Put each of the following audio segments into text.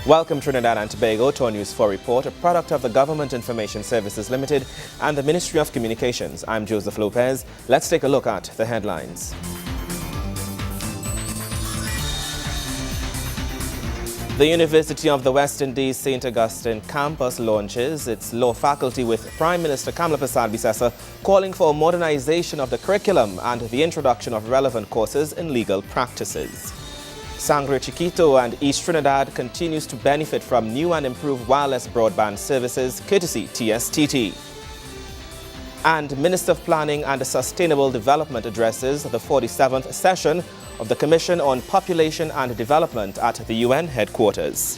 Welcome Trinidad and Tobago to our News 4 report, a product of the Government Information Services Limited and the Ministry of Communications. I'm Joseph Lopez. Let's take a look at the headlines. The University of the West Indies St. Augustine campus launches its law faculty with Prime Minister Kamla Persad-Bissessar calling for a modernization of the curriculum and the introduction of relevant courses in legal practices. Sangre Chiquito and East Trinidad continues to benefit from new and improved wireless broadband services courtesy TSTT. And Minister of Planning and Sustainable Development addresses the 47th session of the Commission on Population and Development at the UN headquarters.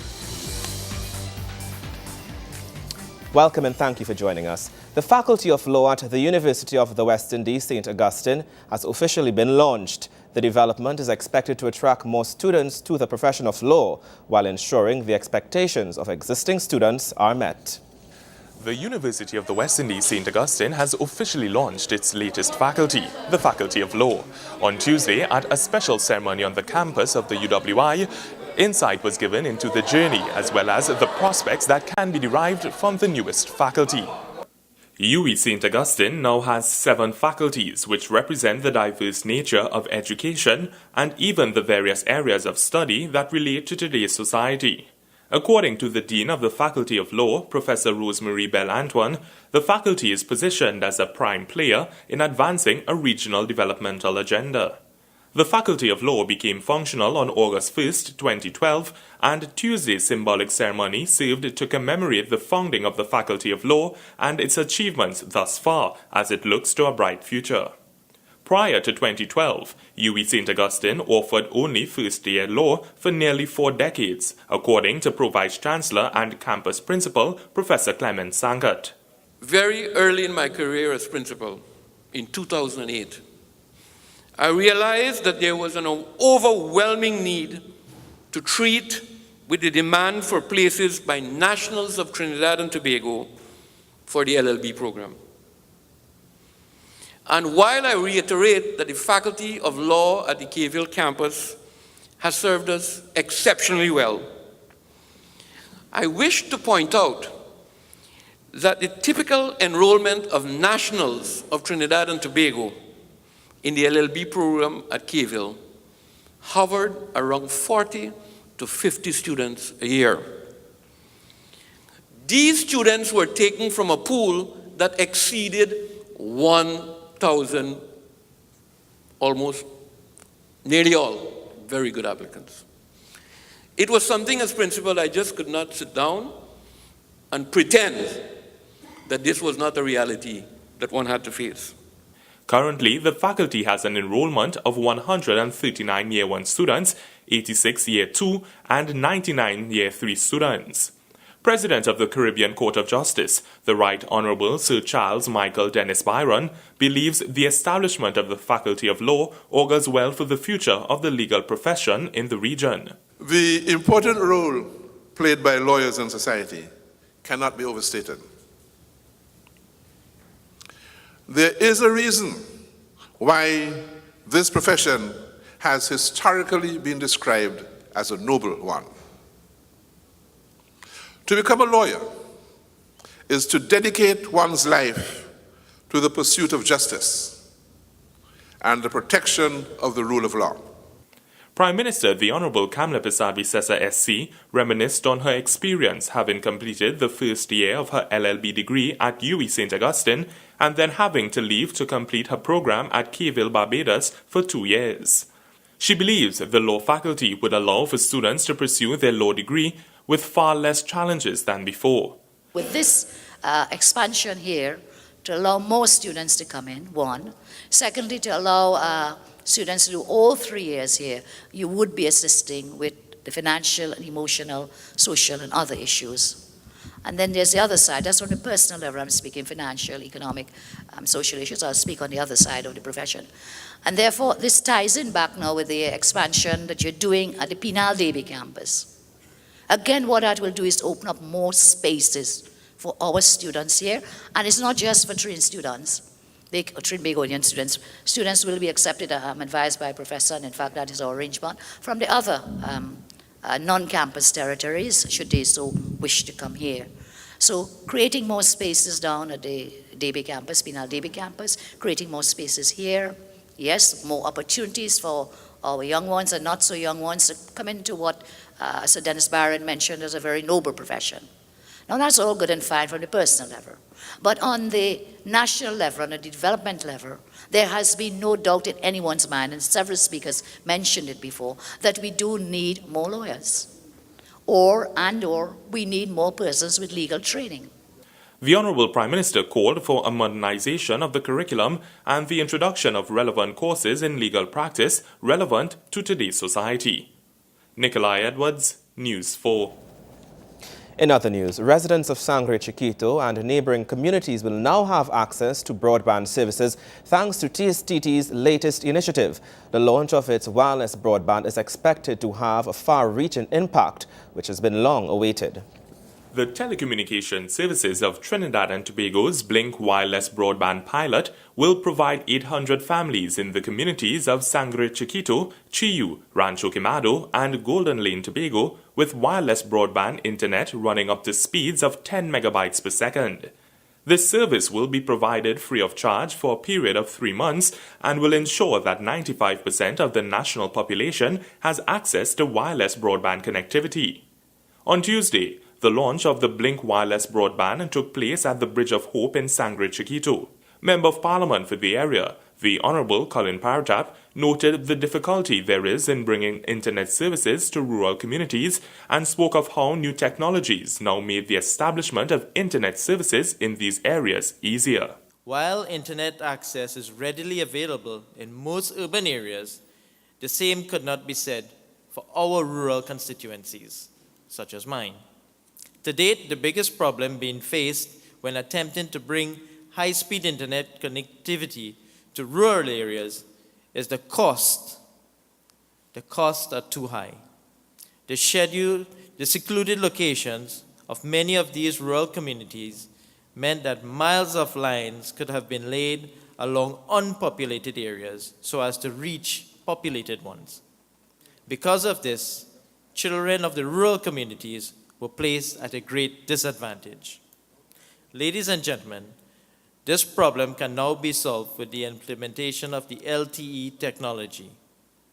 Welcome and thank you for joining us. The Faculty of Law at the University of the West Indies St. Augustine has officially been launched. The development is expected to attract more students to the profession of law while ensuring the expectations of existing students are met. The University of the West Indies St. Augustine has officially launched its latest faculty, the Faculty of Law. On Tuesday, at a special ceremony on the campus of the UWI, insight was given into the journey as well as the prospects that can be derived from the newest faculty. UWI St. Augustine now has 7 faculties which represent the diverse nature of education and even the various areas of study that relate to today's society. According to the Dean of the Faculty of Law, Professor Rosemary Bell-Antoine, the faculty is positioned as a prime player in advancing a regional developmental agenda. The Faculty of Law became functional on August 1, 2012, and Tuesday's symbolic ceremony served to commemorate the founding of the Faculty of Law and its achievements thus far as it looks to a bright future. Prior to 2012, UWI St. Augustine offered only first-year law for nearly 4 decades, according to Pro-Vice Chancellor and Campus Principal Professor Clement Sangat. Very early in my career as principal, in 2008, I realized that there was an overwhelming need to treat with the demand for places by nationals of Trinidad and Tobago for the LLB program. And while I reiterate that the Faculty of Law at the Caveville campus has served us exceptionally well, I wish to point out that the typical enrollment of nationals of Trinidad and Tobago in the LLB program at Caveville hovered around 40 to 50 students a year. These students were taken from a pool that exceeded 1,000, almost nearly all very good applicants. It was something as principal I just could not sit down and pretend that this was not a reality that one had to face. Currently, the faculty has an enrollment of 139 Year 1 students, 86 Year 2, and 99 Year 3 students. President of the Caribbean Court of Justice, the Right Honourable Sir Charles Michael Dennis Byron, believes the establishment of the Faculty of Law augurs well for the future of the legal profession in the region. The important role played by lawyers in society cannot be overstated. There is a reason why this profession has historically been described as a noble one. To become a lawyer is to dedicate one's life to the pursuit of justice and the protection of the rule of law. Prime Minister the Honourable Kamla Persad-Bissessar SC reminisced on her experience having completed the first year of her LLB degree at UWI St. Augustine and then having to leave to complete her program at Caveville, Barbados for 2 years. She believes the law faculty would allow for students to pursue their law degree with far less challenges than before. With this expansion here, to allow more students to come in, one. Secondly, to allow students to do all 3 years here, you would be assisting with the financial and emotional, social and other issues. And then there's the other side. That's on the personal level. I'm speaking financial, economic, social issues. I'll speak on the other side of the profession. And therefore, this ties in back now with the expansion that you're doing at the Penal Davie campus. Again, what that will do is open up more spaces for our students here. And it's not just for Trin students. Trinbagonian students. Students will be accepted, advised by a professor, and in fact that is our arrangement, from the other non-campus territories, should they so wish to come here. So creating more spaces down at the DB campus, Pinal DB campus, creating more spaces here. Yes, more opportunities for our young ones and not so young ones to come into what Sir Dennis Barron mentioned as a very noble profession. Now that's all good and fine from the personal level. But on the national level, on the development level, there has been no doubt in anyone's mind, and several speakers mentioned it before, that we do need more lawyers. Or we need more persons with legal training. The Honourable Prime Minister called for a modernisation of the curriculum and the introduction of relevant courses in legal practice relevant to today's society. Nikolai Edwards, News 4. In other news, residents of Sangre Chiquito and neighboring communities will now have access to broadband services thanks to TSTT's latest initiative. The launch of its wireless broadband is expected to have a far-reaching impact, which has been long awaited. The telecommunication services of Trinidad and Tobago's Blink Wireless Broadband pilot will provide 800 families in the communities of Sangre Chiquito, Chiyu, Rancho Quemado, and Golden Lane, Tobago, with wireless broadband internet running up to speeds of 10 megabytes per second. This service will be provided free of charge for a period of 3 months and will ensure that 95% of the national population has access to wireless broadband connectivity. On Tuesday, the launch of the Blink Wireless Broadband took place at the Bridge of Hope in Sangre Chiquito. Member of Parliament for the area, the Honourable Colin Paratap, noted the difficulty there is in bringing internet services to rural communities and spoke of how new technologies now made the establishment of internet services in these areas easier. While internet access is readily available in most urban areas, the same could not be said for our rural constituencies, such as mine. To date, the biggest problem being faced when attempting to bring high-speed internet connectivity to rural areas is the cost. The costs are too high. The secluded locations of many of these rural communities meant that miles of lines could have been laid along unpopulated areas so as to reach populated ones. Because of this, children of the rural communities were placed at a great disadvantage. Ladies and gentlemen, this problem can now be solved with the implementation of the LTE technology.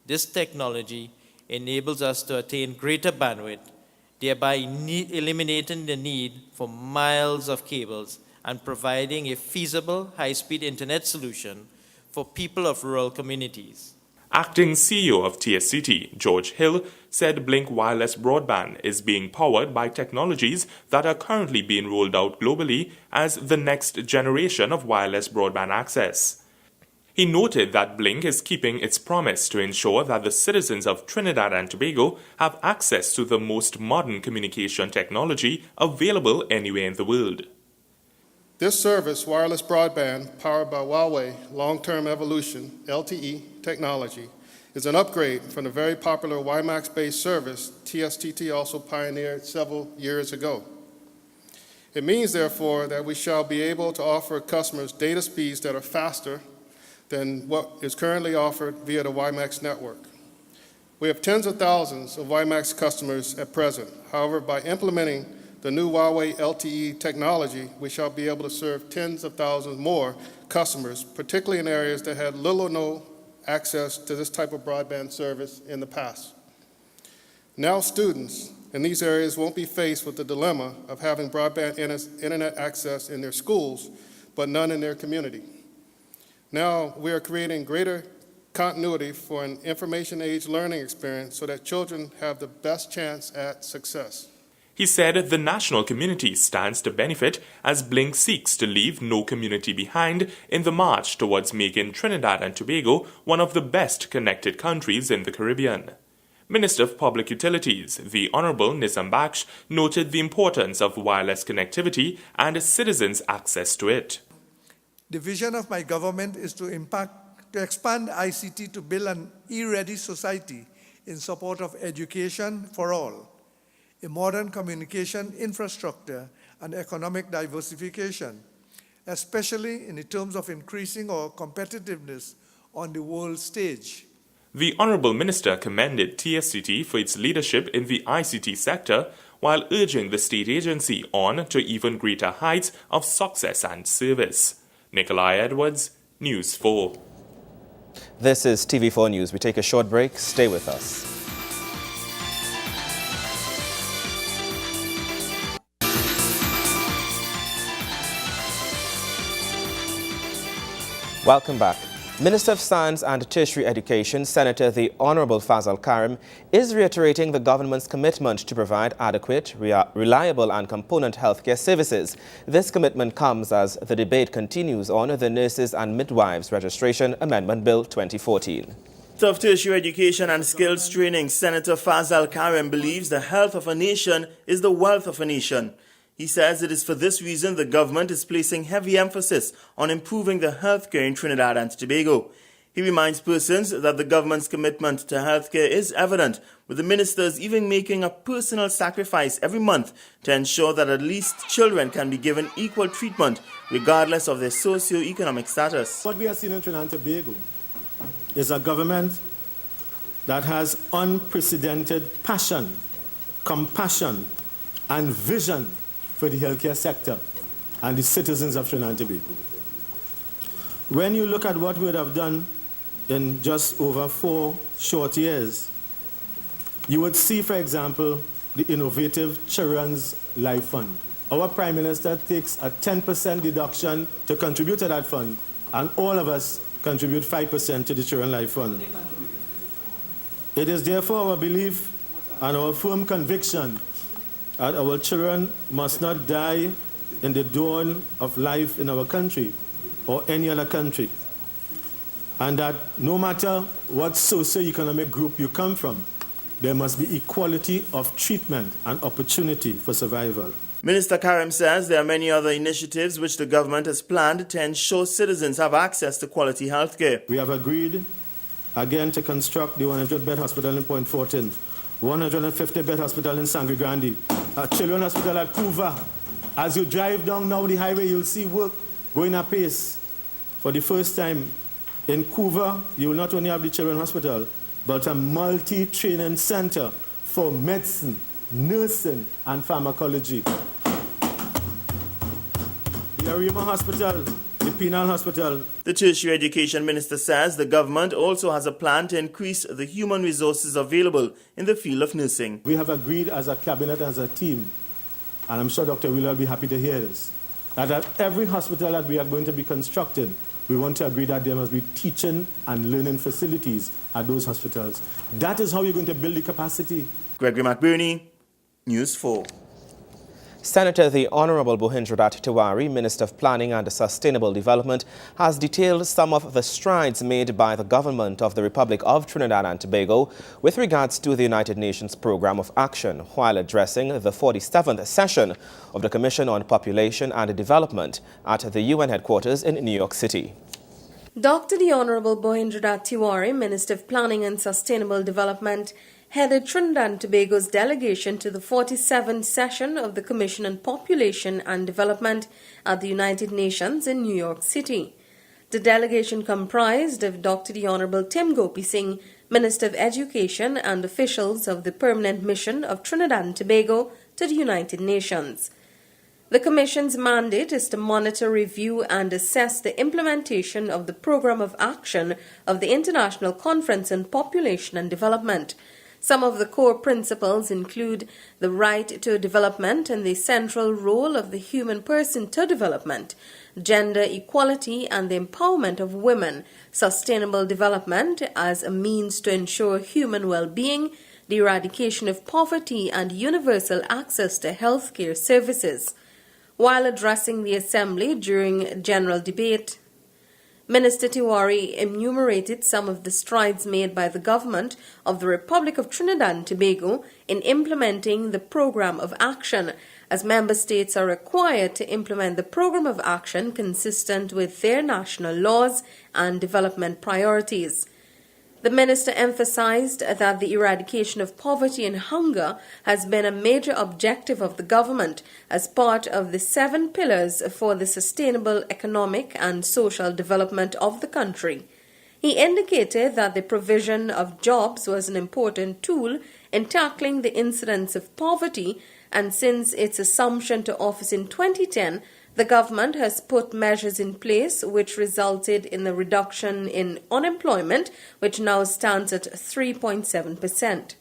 This technology enables us to attain greater bandwidth, thereby eliminating the need for miles of cables and providing a feasible high-speed internet solution for people of rural communities. Acting CEO of TSET, George Hill, said Blink Wireless Broadband is being powered by technologies that are currently being rolled out globally as the next generation of wireless broadband access. He noted that Blink is keeping its promise to ensure that the citizens of Trinidad and Tobago have access to the most modern communication technology available anywhere in the world. This service, wireless broadband, powered by Huawei Long-Term Evolution, LTE technology, is an upgrade from the very popular WiMAX-based service TSTT also pioneered several years ago. It means, therefore, that we shall be able to offer customers data speeds that are faster than what is currently offered via the WiMAX network. We have tens of thousands of WiMAX customers at present. However, by implementing the new Huawei LTE technology, we shall be able to serve tens of thousands more customers, particularly in areas that had little or no access to this type of broadband service in the past. Now students in these areas won't be faced with the dilemma of having broadband internet access in their schools, but none in their community. Now we are creating greater continuity for an information-age learning experience so that children have the best chance at success. He said the national community stands to benefit as Blink seeks to leave no community behind in the march towards making Trinidad and Tobago one of the best connected countries in the Caribbean. Minister of Public Utilities, the Honourable Nizam Baksh, noted the importance of wireless connectivity and citizens' access to it. The vision of my government is to expand ICT to build an e-ready society in support of education for all, a modern communication infrastructure, and economic diversification, especially in terms of increasing our competitiveness on the world stage. The Honourable Minister commended TSET for its leadership in the ICT sector while urging the state agency on to even greater heights of success and service. Nikolai Edwards, News 4. This is TV4 News. We take a short break. Stay with us. Welcome back. Minister of Science and Tertiary Education, Senator the Honourable Fazal Karim, is reiterating the government's commitment to provide adequate, reliable and component healthcare services. This commitment comes as the debate continues on the Nurses and Midwives Registration Amendment Bill 2014. Minister of Tertiary Education and Skills Training, Senator Fazal Karim, believes the health of a nation is the wealth of a nation. He says it is for this reason the government is placing heavy emphasis on improving the healthcare in Trinidad and Tobago. He reminds persons that the government's commitment to healthcare is evident, with the ministers even making a personal sacrifice every month to ensure that at least children can be given equal treatment regardless of their socio-economic status. What we are seeing in Trinidad and Tobago is a government that has unprecedented passion, compassion, and vision for the healthcare sector and the citizens of Trinidad and Tobago. When you look at what we would have done in just over 4 short years, you would see, for example, the innovative Children's Life Fund. Our Prime Minister takes a 10% deduction to contribute to that fund, and all of us contribute 5% to the Children's Life Fund. It is therefore our belief and our firm conviction that our children must not die in the dawn of life in our country or any other country, and that no matter what socio-economic group you come from, there must be equality of treatment and opportunity for survival. Minister Karim says there are many other initiatives which the government has planned to ensure citizens have access to quality health care. We have agreed again to construct the 100-bed hospital in Point Fortin, 150-bed hospital in Sangre Grande, a children's hospital at Couva. As you drive down now the highway, you'll see work going apace. For the first time in Couva, you will not only have the children's hospital, but a multi-training center for medicine, nursing, and pharmacology. The Arima Hospital, the Penal Hospital. The Tertiary Education Minister says the government also has a plan to increase the human resources available in the field of nursing. We have agreed as a cabinet, as a team, and I'm sure Dr. Wheeler will be happy to hear this, that at every hospital that we are going to be constructing, we want to agree that there must be teaching and learning facilities at those hospitals. That is how we're going to build the capacity. Gregory McBurney, News 4. Senator the Honourable Bohindradat Tiwari, Minister of Planning and Sustainable Development, has detailed some of the strides made by the government of the Republic of Trinidad and Tobago with regards to the United Nations Programme of Action while addressing the 47th session of the Commission on Population and Development at the UN headquarters in New York City. Dr. the Honourable Bohindradat Tiwari, Minister of Planning and Sustainable Development, headed Trinidad and Tobago's delegation to the 47th session of the Commission on Population and Development at the United Nations in New York City. The delegation comprised of Dr. the Honourable Tim Gopi Singh, Minister of Education, and officials of the Permanent Mission of Trinidad and Tobago to the United Nations. The Commission's mandate is to monitor, review, and assess the implementation of the Programme of Action of the International Conference on Population and Development. Some of the core principles include the right to development and the central role of the human person to development, gender equality and the empowerment of women, sustainable development as a means to ensure human well-being, the eradication of poverty and universal access to healthcare services. While addressing the Assembly during general debate, Minister Tiwari enumerated some of the strides made by the government of the Republic of Trinidad and Tobago in implementing the Programme of Action, as member states are required to implement the Programme of Action consistent with their national laws and development priorities. The minister emphasized that the eradication of poverty and hunger has been a major objective of the government as part of the 7 pillars for the sustainable economic and social development of the country. He indicated that the provision of jobs was an important tool in tackling the incidence of poverty, and since its assumption to office in 2010, the government has put measures in place which resulted in the reduction in unemployment, which now stands at 3.7%.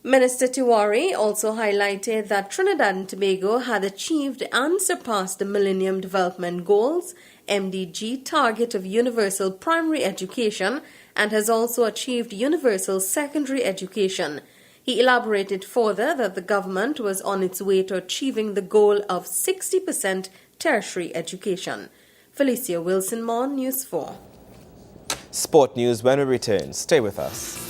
Minister Tiwari also highlighted that Trinidad and Tobago had achieved and surpassed the Millennium Development Goals MDG target of universal primary education and has also achieved universal secondary education. He elaborated further that the government was on its way to achieving the goal of 60% tertiary education. Felicia Wilson-Mon, News 4. Sport news when we return. Stay with us.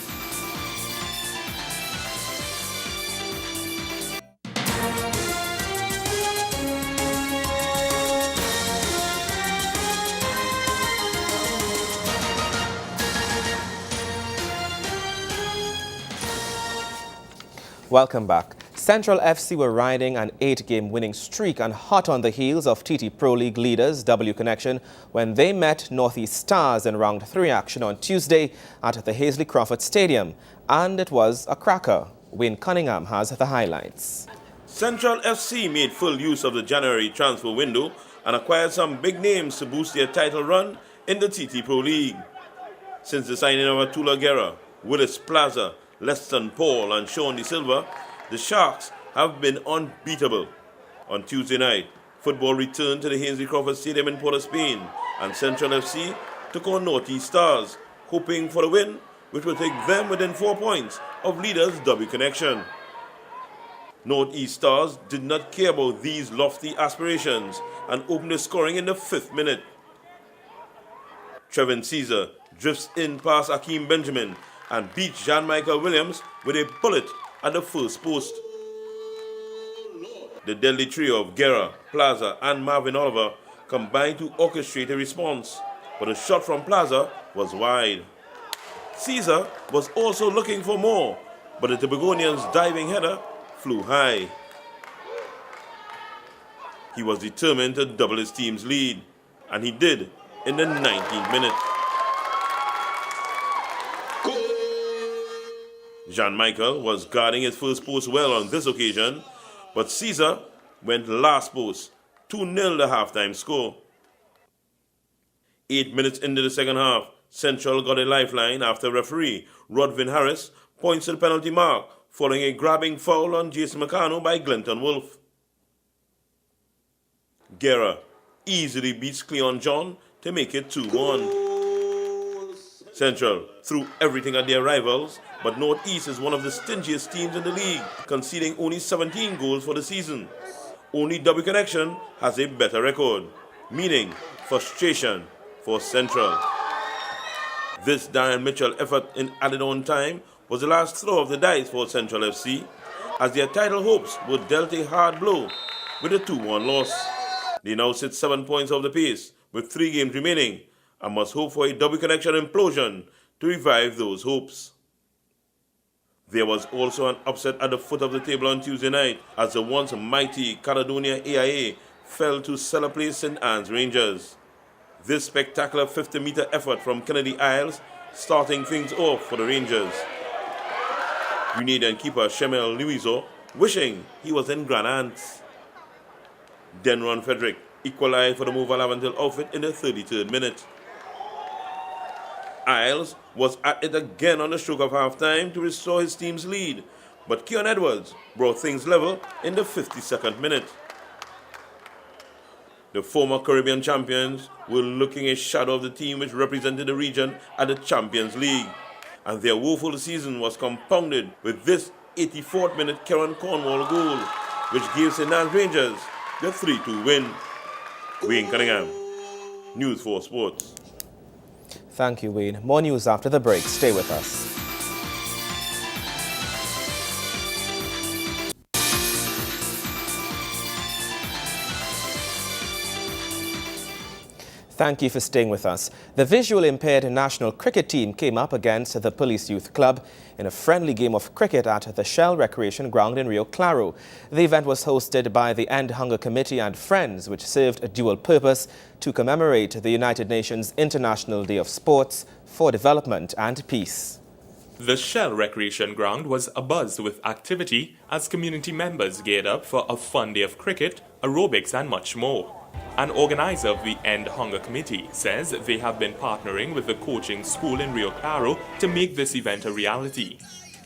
Welcome back. Central FC were riding an 8-game winning streak and hot on the heels of TT Pro League leaders W Connection when they met Northeast Stars in round 3 action on Tuesday at the Hazley Crawford Stadium. And it was a cracker. Wayne Cunningham has the highlights. Central FC made full use of the January transfer window and acquired some big names to boost their title run in the TT Pro League. Since the signing of Atula Guerra, Willis Plaza, Leston Paul and Sean De Silva, the Sharks have been unbeatable. On Tuesday night, football returned to the Hazley Crawford Stadium in Port of Spain, and Central FC took on Northeast Stars, hoping for a win which will take them within 4 points of leaders W Connection. Northeast Stars did not care about these lofty aspirations and opened the scoring in the 5th minute. Trevin Caesar drifts in past Akeem Benjamin and beats Jean-Michael Williams with a bullet at the first post. The deadly trio of Guerra, Plaza and Marvin Oliver combined to orchestrate a response, but a shot from Plaza was wide. Caesar was also looking for more, but the Tobagonian's diving header flew high. He was determined to double his team's lead, and he did in the 19th minute. Jean-Michael was guarding his first post well on this occasion, but Caesar went last post, 2-0 the halftime score. 8 minutes into the second half, Central got a lifeline after referee Rodvin Harris points to the penalty mark following a grabbing foul on Jason McCarno by Glenton Wolf. Guerra easily beats Cleon John to make it 2-1. Central threw everything at their rivals, but Northeast is one of the stingiest teams in the league, conceding only 17 goals for the season. Only W Connection has a better record, meaning frustration for Central. This Darren Mitchell effort in added on time was the last throw of the dice for Central FC, as their title hopes were dealt a hard blow with a 2-1 loss. They now sit 7 points off the pace with 3 games remaining and must hope for a W Connection implosion to revive those hopes. There was also an upset at the foot of the table on Tuesday night as the once mighty Caledonia AIA fell to cellar place St. Anne's Rangers. This spectacular 50-meter effort from Kennedy Isles starting things off for the Rangers. Grenadian keeper Shemel Luiso wishing he was in Grand Anse. Denron Frederick equalized for the Mova Laventil outfit in the 33rd minute. Isles was at it again on the stroke of half-time to restore his team's lead, but Keon Edwards brought things level in the 52nd minute. The former Caribbean champions were looking a shadow of the team which represented the region at the Champions League, and their woeful season was compounded with this 84th minute Karen Cornwall goal, which gave St. Anne's Rangers the 3-2 win. Wayne Cunningham, News 4 Sports. Thank you, Wayne. More news after the break. Stay with us. Thank you for staying with us. The visually impaired national cricket team came up against the Police Youth Club in a friendly game of cricket at the Shell Recreation Ground in Rio Claro. The event was hosted by the End Hunger Committee and Friends, which served a dual purpose to commemorate the United Nations International Day of Sports for Development and Peace. The Shell Recreation Ground was abuzz with activity as community members geared up for a fun day of cricket, aerobics and much more. An organizer of the End Hunger Committee says they have been partnering with the coaching school in Rio Claro to make this event a reality.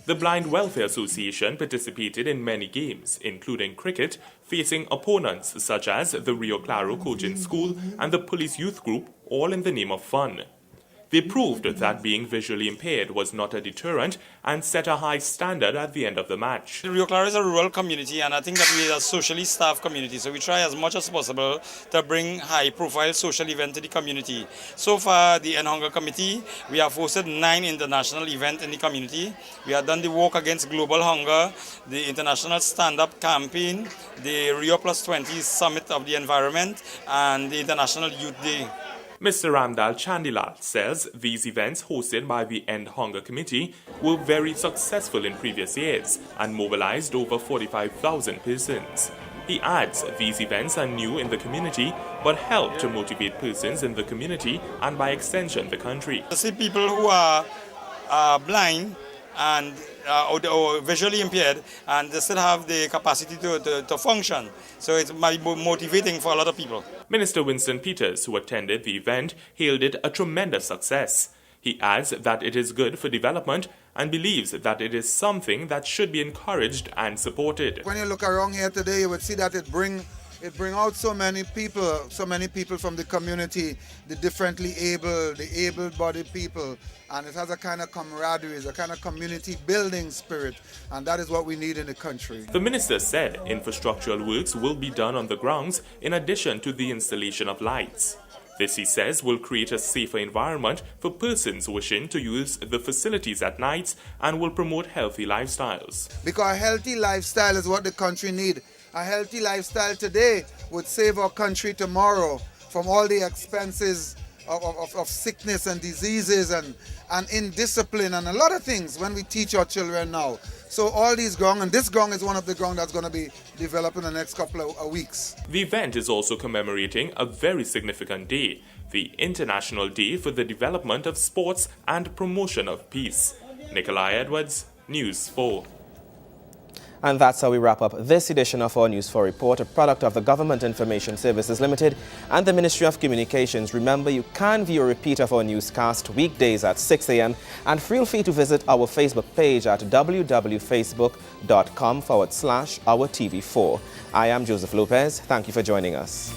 The Blind Welfare Association participated in many games, including cricket, facing opponents such as the Rio Claro Coaching School and the Police Youth Group, all in the name of fun. They proved that being visually impaired was not a deterrent and set a high standard at the end of the match. Rio Claro is a rural community, and I think that we are a socially staffed community, so we try as much as possible to bring high-profile social events to the community. So far, the End Hunger Committee, we have hosted 9 international events in the community. We have done the Walk Against Global Hunger, the International Stand-Up Campaign, the Rio Plus 20 Summit of the Environment, and the International Youth Day. Mr. Ramdal Chandilal says these events hosted by the End Hunger Committee were very successful in previous years and mobilized over 45,000 persons. He adds these events are new in the community but help to motivate persons in the community and by extension the country. To see people who are blind and or visually impaired, and they still have the capacity to function. So it's motivating for a lot of people. Minister Winston Peters, who attended the event, hailed it a tremendous success. He adds that it is good for development and believes that it is something that should be encouraged and supported. When you look around here today, you would see that it bring out so many people from the community, the differently able, the able-bodied people, and it has a kind of camaraderie, a kind of community building spirit, and that is what we need in the country. The minister said infrastructural works will be done on the grounds in addition to the installation of lights. This, he says, will create a safer environment for persons wishing to use the facilities at night and will promote healthy lifestyles. Because a healthy lifestyle is what the country needs. A healthy lifestyle today would save our country tomorrow from all the expenses of sickness and diseases and indiscipline and a lot of things when we teach our children now. So all these ground, and this ground is one of the ground that's going to be developed in the next couple of weeks. The event is also commemorating a very significant day, the International Day for the Development of Sports and Promotion of Peace. Nikolai Edwards, News 4. And that's how we wrap up this edition of our News 4 Report, a product of the Government Information Services Limited and the Ministry of Communications. Remember, you can view a repeat of our newscast weekdays at 6 a.m. and feel free to visit our Facebook page at www.facebook.com/OurTV4. I am Joseph Lopez. Thank you for joining us.